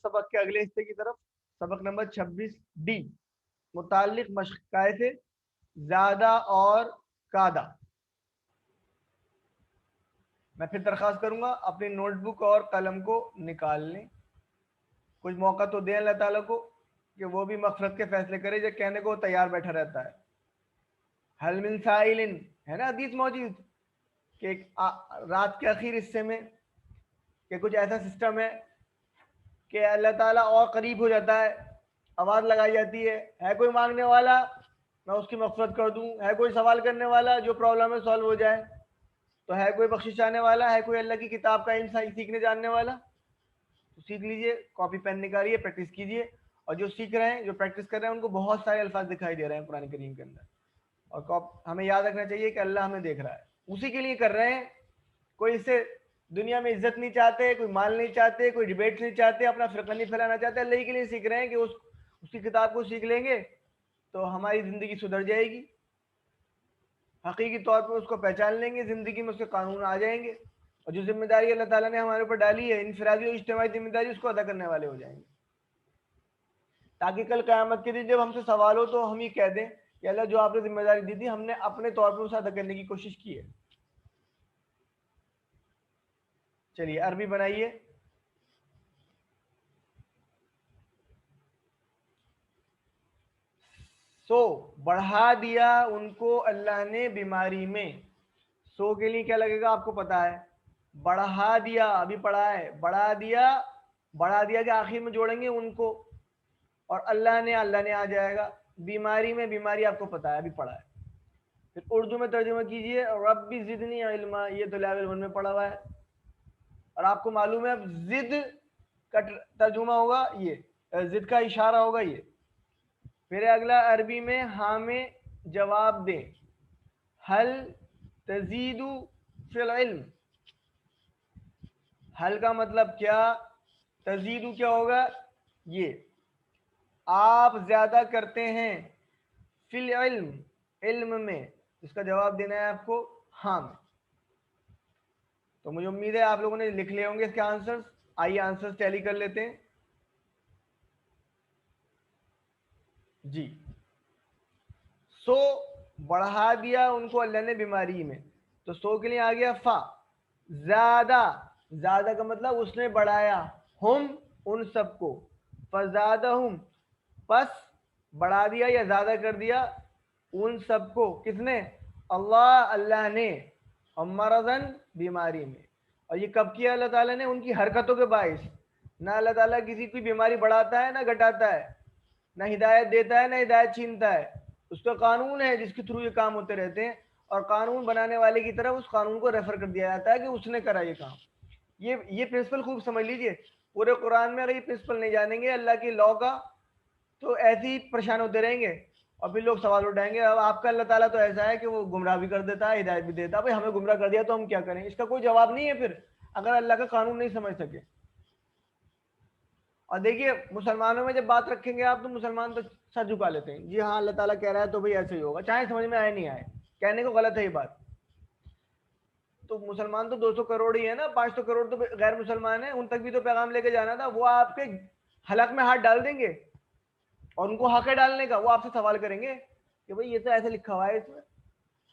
सबक के अगले हिस्से की तरफ। सबक नंबर 26D, मुताल्लिक मशक़ से ज़्यादा और कादा। मैं फिर दरख्वास्त करूंगा अपनी नोटबुक और कलम को निकाल लें। कुछ मौका तो दें अल्लाह ताला को कि वो भी मग़फ़िरत के फैसले करे, जो कहने को तैयार बैठा रहता है। हल मिन साइलिन, है ना हदीस मौजूद कि रात के आखिर हिस्से में कि कुछ ऐसा सिस्टम है कि अल्लाह ताला और करीब हो जाता है, आवाज़ लगाई जाती है कोई मांगने वाला, मैं उसकी मग़फ़िरत कर दूं, है कोई सवाल करने वाला जो प्रॉब्लम है सॉल्व हो जाए, तो है कोई बख्शिश चाहने वाला, है कोई अल्लाह की किताब का इल्म सीखने जानने वाला, तो सीख लीजिए, कॉपी पेन निकालिए, प्रैक्टिस कीजिए। और जो सीख रहे हैं, जो प्रैक्टिस कर रहे हैं, उनको बहुत सारे अल्फाज दिखाई दे रहे हैं कुरान करीम के अंदर, और हमें याद रखना चाहिए कि अल्लाह हमें देख रहा है, उसी के लिए कर रहे हैं। कोई इससे दुनिया में इज्जत नहीं चाहते, कोई माल नहीं चाहते, कोई डिबेट नहीं चाहते, अपना फ़िरका नहीं फैलाना चाहते, अल्लाह के लिए सीख रहे हैं कि उसकी किताब को सीख लेंगे तो हमारी ज़िंदगी सुधर जाएगी, हकीकी तौर पर उसको पहचान लेंगे, ज़िंदगी में उसके कानून आ जाएंगे, और जो जिम्मेदारी अल्लाह ताला ने हमारे ऊपर डाली है, इनफरादी और इज्तिमाई जिम्मेदारी, उसको अदा करने वाले हो जाएंगे, ताकि कल क़यामत के दिन जब हमसे सवाल हो तो हम ये कह दें कि अल्लाह जो आपने जिम्मेदारी दी थी, हमने अपने तौर पर उसे अदा करने की कोशिश की है। चलिए अरबी बनाइए। सो बढ़ा दिया उनको अल्लाह ने बीमारी में। सो के लिए क्या लगेगा आपको पता है, बढ़ा दिया, अभी पढ़ा है, बढ़ा दिया के आखिर में जोड़ेंगे उनको, और अल्लाह ने आ जाएगा। बीमारी में, बीमारी आपको पता है, अभी पढ़ा है। फिर उर्दू में तर्जुमा कीजिए, रब्बी ज़िदनी इल्मा, ये तो लेवल 1 में पढ़ा हुआ है, और आपको मालूम है अब जिद का तर्जुमा होगा ये, जिद का इशारा होगा ये। फिर अगला अरबी में हाँ में जवाब दें, हल तजीदु फिल इल्म। हल का मतलब क्या, तजीदु क्या होगा, ये आप ज्यादा करते हैं, फिल इल्म, इल्म में, इसका जवाब देना है आपको हाँ में। तो मुझे उम्मीद है आप लोगों ने लिख लिए होंगे इसके आंसर्स। आइए आंसर्स टैली कर लेते हैं जी। सो बढ़ा दिया उनको अल्लाह ने बीमारी में, तो सो के लिए आ गया फा। ज्यादा, ज्यादा का मतलब उसने बढ़ाया, हम उन सबको, फजादा हम, बस बढ़ा दिया या ज्यादा कर दिया उन सबको, किसने, अल्लाह, अल्लाह ने, मरदन, बीमारी में। और ये कब किया अल्लाह ताला ने, उनकी हरकतों के बाइस। ना अल्लाह ताला किसी की बीमारी बढ़ाता है ना घटाता है, ना हिदायत देता है ना हिदायत छीनता है, उसका कानून है जिसके थ्रू ये काम होते रहते हैं, और कानून बनाने वाले की तरफ उस कानून को रेफर कर दिया जाता है कि उसने करा ये काम। ये प्रिंसिपल खूब समझ लीजिए। पूरे कुरान में अगर ये प्रिंसिपल नहीं जानेंगे अल्लाह की लॉ का, तो ऐसे ही परेशान होते रहेंगे, और फिर लोग सवाल उठाएंगे, अब आपका अल्लाह ताला तो ऐसा है कि वो गुमराह भी कर देता है, हिदायत भी देता है, भाई हमें गुमराह कर दिया तो हम क्या करें। इसका कोई जवाब नहीं है फिर, अगर अल्लाह का कानून नहीं समझ सके। और देखिए मुसलमानों में जब बात रखेंगे आप, तो मुसलमान तो सर झुका लेते हैं, जी हाँ अल्लाह ताला कह रहा है तो भाई ऐसे ही होगा, चाहे समझ में आए नहीं आए, कहने को गलत है ये बात। तो मुसलमान तो 200 करोड़ ही है ना, 500 करोड़ तो गैर मुसलमान है, उन तक भी तो पैगाम लेके जाना था। वो आपके हलक में हाथ डाल देंगे, और उनको हक है डालने का, वो आपसे सवाल करेंगे कि भाई ये तो ऐसे लिखा हुआ है इसमें,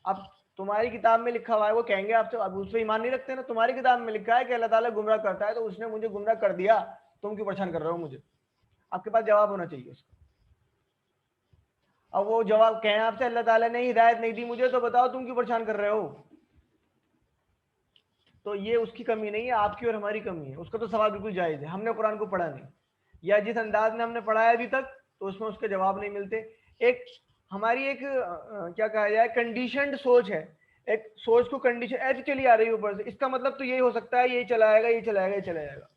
अब तुम्हारी किताब में लिखा हुआ है, वो कहेंगे आपसे, अब उस पर ईमान नहीं रखते ना, तुम्हारी किताब में लिखा है कि अल्लाह ताला गुमराह करता है, तो उसने मुझे गुमराह कर दिया, तुम क्यों परेशान कर रहे हो मुझे। आपके पास जवाब होना चाहिए उसका। अब वो जवाब कहें आपसे अल्लाह ताला ने हिदायत नहीं दी मुझे, तो बताओ तुम क्यों परेशान कर रहे हो। तो ये उसकी कमी नहीं है, आपकी और हमारी कमी है। उसका तो सवाल बिल्कुल जायज़ है, हमने कुरान को पढ़ा नहीं, या जिस अंदाज में हमने पढ़ा है अभी तक, तो उसमें उसके जवाब नहीं मिलते। एक हमारी एक क्या कहा जाए, कंडीशनड सोच है, एक सोच को कंडीशन ऐसी चली आ रही है ऊपर से, इसका मतलब तो यही हो सकता है, यही चला आएगा, यही चला आएगा, यही चला जाएगा।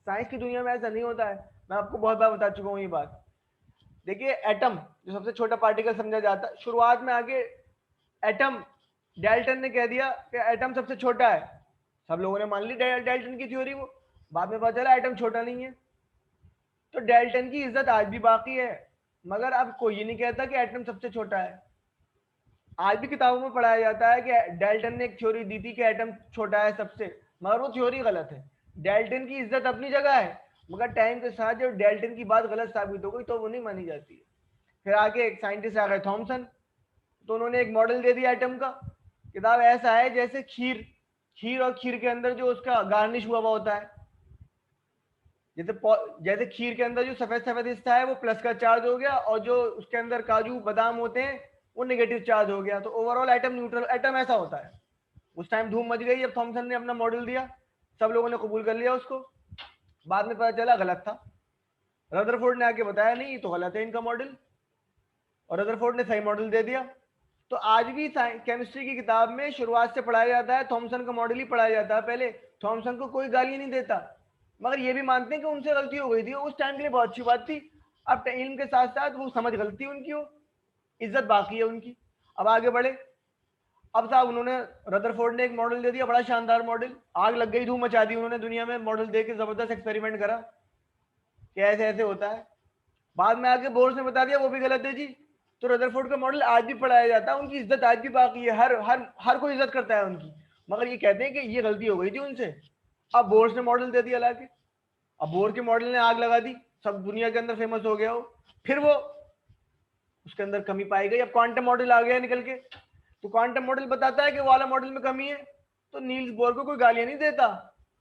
साइंस की दुनिया में ऐसा नहीं होता है, मैं आपको बहुत बार बता चुका हूँ ये बात। देखिए एटम, जो सबसे छोटा पार्टिकल समझा जाता है, शुरुआत में आगे एटम, डाल्टन ने कह दिया कि एटम सबसे छोटा है, सब लोगों ने मान ली डाल्टन की थ्योरी, वो बाद में पता चला एटम छोटा नहीं है। तो डाल्टन की इज्जत आज भी बाकी है, मगर अब कोई ये नहीं कहता कि एटम सबसे छोटा है। आज भी किताबों में पढ़ाया जाता है कि डाल्टन ने एक थ्योरी दी थी कि एटम छोटा है सबसे, मगर वो थ्योरी गलत है। डाल्टन की इज्जत अपनी जगह है, مگر ٹائم کے ساتھ جب ڈیلٹن کی بات غلط ثابت ہو گئی تو وہ نہیں مانی جاتی ہے. پھر آگے ایک سائنٹسٹ آ گئے تھامسن, تو انہوں نے ایک ماڈل دے دیا ایٹم کا. کتاب ایسا ہے جیسے کھیر اور کھیر کے اندر جو اس کا گارنش ہوا ہوتا ہے, جیسے کھیر کے اندر جو سفید سفید حصہ ہے وہ پلس کا چارج ہو گیا, اور جو اس کے اندر کاجو بادام ہوتے ہیں وہ نیگیٹو چارج ہو گیا. تو overall atom neutral atom ایسا ہوتا ہے. اس ٹائم دھوم مچ گئی, اب تھامسن نے اپنا ماڈل دیا, سب لوگوں نے قبول کر لیا اس کو. بعد میں پتا چلا غلط تھا. ردرفورڈ نے آ کے بتایا نہیں یہ تو غلط ہے ان کا ماڈل, اور ردرفورڈ نے صحیح ماڈل دے دیا. تو آج بھی کیمسٹری کی کتاب میں شروعات سے پڑھایا جاتا ہے تھامسن کا ماڈل ہی پڑھایا جاتا ہے پہلے. تھامسن کو کوئی گالی نہیں دیتا, مگر یہ بھی مانتے ہیں کہ ان سے غلطی ہو گئی تھی, اس ٹائم کے لیے بہت اچھی بات تھی. اب علم کے ساتھ ساتھ وہ سمجھ غلطی ان کی ہو, عزت باقی ہے ان کی. اب آگے بڑھے. اب صاحب انہوں نے ردرفورڈ نے ایک ماڈل دے دیا, بڑا شاندار ماڈل, آگ لگ گئی, دھوم مچا دی انہوں نے دنیا میں. ماڈل دے کے زبردست ایکسپیریمنٹ کرا کہ ایسے ایسے ہوتا ہے. بعد میں آگے بورڈ نے بتا دیا وہ بھی غلط ہے جی. تو ردرفورڈ کا ماڈل آج بھی پڑھایا جاتا ہے, ان کی عزت آج بھی باقی ہے, ہر کوئی عزت کرتا ہے ان کی. مگر یہ کہتے ہیں کہ یہ غلطی ہو گئی تھی ان سے. اب بورڈ نے ماڈل دے دیا لا کے, اب بورڈ کے ماڈل نے آگ لگا دی, سب دنیا کے اندر فیمس ہو گیا ہو. پھر وہ اس کے اندر کمی پائی گئی, اب کوانٹم ماڈل آ گیا نکل کے. تو کوانٹم ماڈل بتاتا ہے کہ والا ماڈل میں کمی ہے, تو نیلز بور کو کوئی گالیاں نہیں دیتا,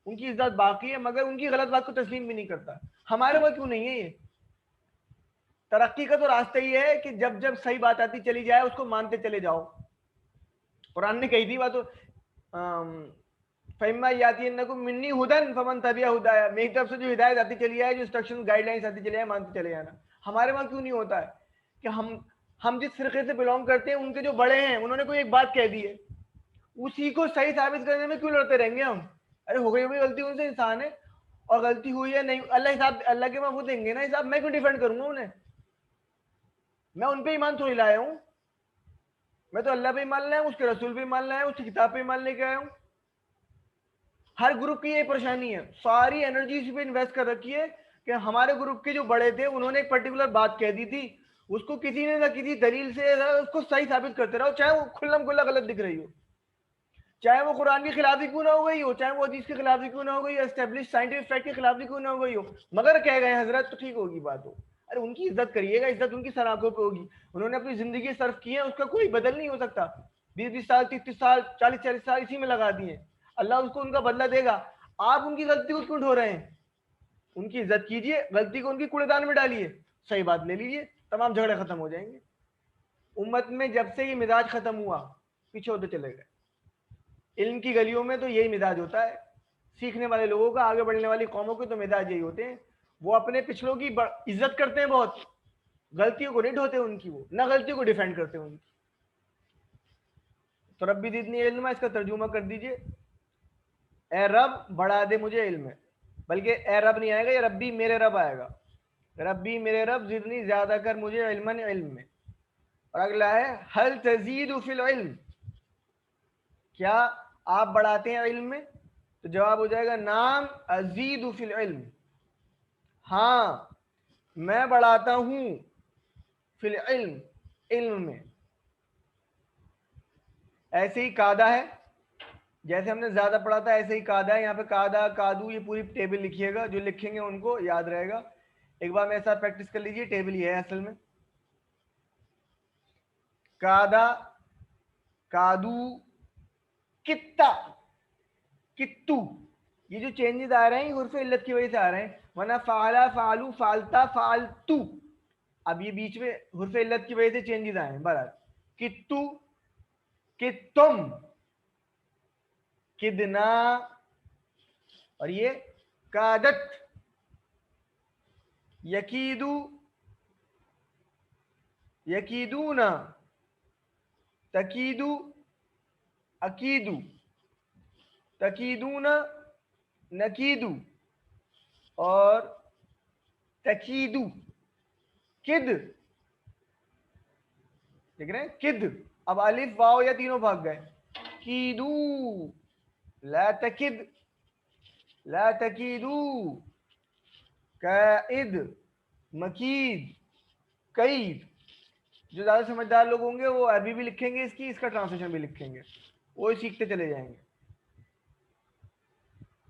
ان کی عزت باقی ہے, مگر ان کی غلط بات کو تسلیم بھی نہیں کرتا. ہمارے وہاں کیوں نہیں ہے یہ؟ ترقی کا تو راستہ یہ ہے کہ جب جب صحیح بات آتی چلی جائے اس کو مانتے چلے جاؤ. قرآن نے کہی تھی بات, فیما یاتی انکم منی ہدن فمن تبع ہدایا, میری طرف سے جو ہدایت آتی چلی جائے, جو انسٹرکشن گائیڈ لائنس آتی چلی جائے, مانتے چلے جانا. ہمارے وہاں کیوں نہیں ہوتا ہے کہ ہم جس فرقے سے بلونگ کرتے ہیں ان کے جو بڑے ہیں انہوں نے کوئی ایک بات کہہ دی ہے, اسی کو صحیح ثابت کرنے میں کیوں لڑتے رہیں گے ہم؟ ارے ہو گئی غلطی ان سے, انسان ہے, اور غلطی ہوئی ہے نہیں, اللہ حساب اللہ کے وہاں وہ دیں گے نا حساب. میں کیوں ڈیفینڈ کروں گا انہیں؟ میں ان پہ ایمان تھوڑی لایا ہوں, میں تو اللہ پہ ایمان لایا ہوں, اس کے رسول پہ ایمان لایا ہوں, اس کی کتاب پہ ایمان لے کے آیا ہوں. ہر گروپ کی یہ پریشانی ہے, ساری انرجی اسی پہ انویسٹ کر رکھی ہے کہ ہمارے گروپ کے جو بڑے تھے انہوں نے ایک پرٹیکولر بات کہہ دی تھی, اس کو کسی نے نہ کسی دلیل سے اس کو صحیح ثابت کرتے رہو, چاہے وہ کھلم کھلا غلط دکھ رہی ہو, چاہے وہ قرآن کے خلاف ہی کیوں نہ ہو گئی ہو, چاہے وہ حدیث کے خلاف ہی کیوں نہ ہو گئی, اسٹیبلش سائنٹیفک فیکٹ کے خلاف ہی کیوں نہ ہو گئی ہو, مگر کہہ گئے حضرت تو ٹھیک ہوگی بات ہو. ارے ان کی عزت کریے گا, عزت ان کی سراخوں پہ ہوگی, انہوں نے اپنی زندگی صرف کی ہے, اس کا کوئی بدل نہیں ہو سکتا. 20 سال 30 سال 40 سال اسی میں لگا دیے, اللہ اس کو ان کا بدلہ دے گا. آپ ان کی غلطی کو کیوں ڈھو رہے ہیں؟ ان کی عزت کیجیے, غلطی کو ان کی کوڑے دان میں ڈالیے, صحیح بات لے لیجیے, تمام جھگڑے ختم ہو جائیں گے. امت میں جب سے یہ مزاج ختم ہوا پیچھے ہوتے چلے گئے. علم کی گلیوں میں تو یہی مزاج ہوتا ہے, سیکھنے والے لوگوں کا, آگے بڑھنے والی قوموں کے تو مزاج یہی ہوتے ہیں. وہ اپنے پچھلوں کی عزت کرتے ہیں بہت, غلطیوں کو نہیں ڈھوتے ان کی, وہ نہ غلطیوں کو ڈیفینڈ کرتے ان کی. تو ربی زدنی علم, اس کا ترجمہ کر دیجئے, اے رب بڑھا دے مجھے علم ہے, بلکہ اے رب نہیں آئے گا, یہ ربی میرے رب آئے گا, ربی میرے رب زدنی زیادہ کر مجھے علماً علم میں. اور اگلا ہے حل تزید فی العلم, کیا آپ بڑھاتے ہیں علم میں؟ تو جواب ہو جائے گا نام ازید فی العلم, ہاں میں بڑھاتا ہوں فی العلم, علم میں. ایسے ہی قاعدہ ہے, جیسے ہم نے زیادہ پڑھا تھا ایسے ہی قاعدہ ہے. یہاں پہ قاعدہ قادو یہ پوری ٹیبل لکھیے گا, جو لکھیں گے ان کو یاد رہے گا. ایک بار میرے ساتھ پریکٹس کر لیجیے, ٹیبل یہ ہے اصل میں, قاعدہ قادو کتا کتو, یہ جو چینجز آ رہے ہیں یہ حرف علت کی وجہ سے آ رہے ہیں, ورنہ فعلا فعلو فعلتا فعلتو, اب یہ بیچ میں حرف علت کی وجہ سے چینجز آئے ہیں. برحال کتو کتم کدنا, اور یہ قادت یکیدو یکیدونا تکیدو اکیدو تکیدونا نکیدو اور تکیدو کد, دیکھ رہے ہیں کد. اب الف واو یا تینوں بھاگ گئے, کیدو لا تکد لا تکیدو قائد مکید قید. جو زیادہ سمجھدار لوگ ہوں گے وہ عربی بھی لکھیں گے, اس کا ٹرانسلیشن بھی لکھیں گے, وہ سیکھتے چلے جائیں گے.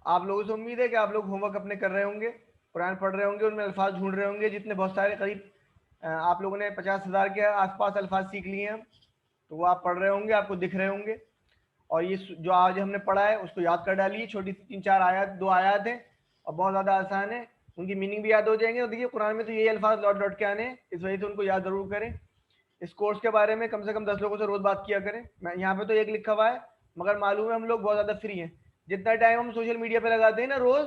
آپ لوگوں سے امید ہے کہ آپ لوگ ہوم ورک اپنے کر رہے ہوں گے. कुरान पढ़ रहे होंगे, उनमें अल्फाज ढूंढ रहे होंगे, जितने बहुत सारे करीब आप लोगों ने 50,000 के आसपास अल्फाज सीख लिए हैं, तो वो आप पढ़ रहे होंगे, आपको दिख रहे होंगे। और ये जो आज हमने पढ़ा है उसको याद कर डालिए, छोटी सी 3-4 आयत, 2 आयत हैं और बहुत ज़्यादा आसान है, उनकी मीनिंग भी याद हो जाएंगे। और देखिए कुरान में तो यही अल्फाज लौट लौट के आने हैं, इस वजह से उनको याद ज़रूर करें। इस कोर्स के बारे में कम से कम 10 लोगों से रोज़ बात किया करें। मैं यहाँ पे तो एक लिखा हुआ है, मगर मालूम है हम लोग बहुत ज़्यादा फ्री हैं। जितना टाइम हम सोशल मीडिया पे लगाते हैं ना रोज़,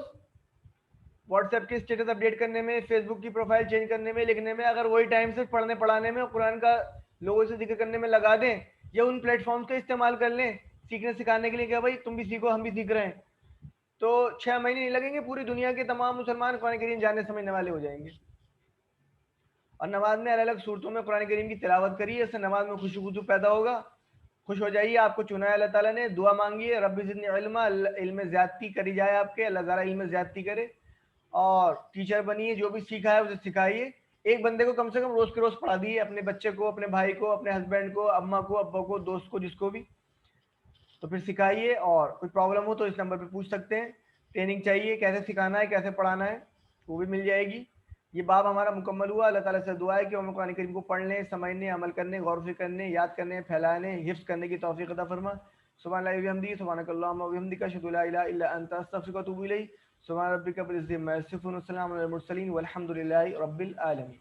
व्हाट्सएप के स्टेटस अपडेट करने में, फेसबुक की प्रोफाइल चेंज करने में, लिखने में, अगर वही टाइम सिर्फ पढ़ने पढ़ाने में और कुरान का लोगों से जिक्र करने में लगा दें, या उन प्लेटफॉर्म्स का इस्तेमाल कर लें सीखने सिखाने के लिए, क्या भाई तुम भी सीखो हम भी सीख रहे हैं, तो 6 महीने नहीं लगेंगे, पूरी दुनिया के तमाम मुसलमान कुरान करीम जानने समझने वाले हो जाएंगे। और नमाज में अलग अलग सूरतों में कुरान करीम की तिलावत करिए, इससे नमाज में खुशू पैदा होगा। खुश हो जाइए, आपको चुना है अल्लाह ताला ने। दुआ मांगिए, रब्बी ज़िदनी इल्मा, इल्म ज़्यादती करी जाए आपके, अल्लाह ताला इल्म ज़्यादती करे। और टीचर बनिए, जो भी सीखा है उसे सिखाइए। एक बंदे को कम से कम रोज़ के रोज़ पढ़ा दिए, अपने बच्चे को, अपने भाई को, अपने हस्बैंड को, अम्मा को, अब्बा को, दोस्त को, जिसको भी, तो फिर सिखाइए। और कोई प्रॉब्लम हो तो इस नंबर पे पूछ सकते हैं। ट्रेनिंग चाहिए, कैसे सिखाना है, कैसे पढ़ाना है, वो भी मिल जाएगी। ये बाब हमारा मुकम्मल हुआ। अल्लाह ताला से दुआ है कि हम कुरान करीम को पढ़ने, समझने, अमल करने, गौर फिक्र करने, याद करने, फैलाने, हिफ्ज़ करने की तौफीक अता फरमा। सुब्हानल्लाहि व बिहम्दिही, सुब्हानकल्लाहुम्मा व बिहम्दिका, अशहदु अल्ला इलाहा इल्ला अंता, अस्तगफिरुका व अतूबु इलैक। सुब्हान रब्बिका रब्बिल इज़्ज़ति अम्मा यसिफून, व सलामुन अलल मुरसलीन, वल्हम्दुलिल्लाहि रब्बिल आलमीन।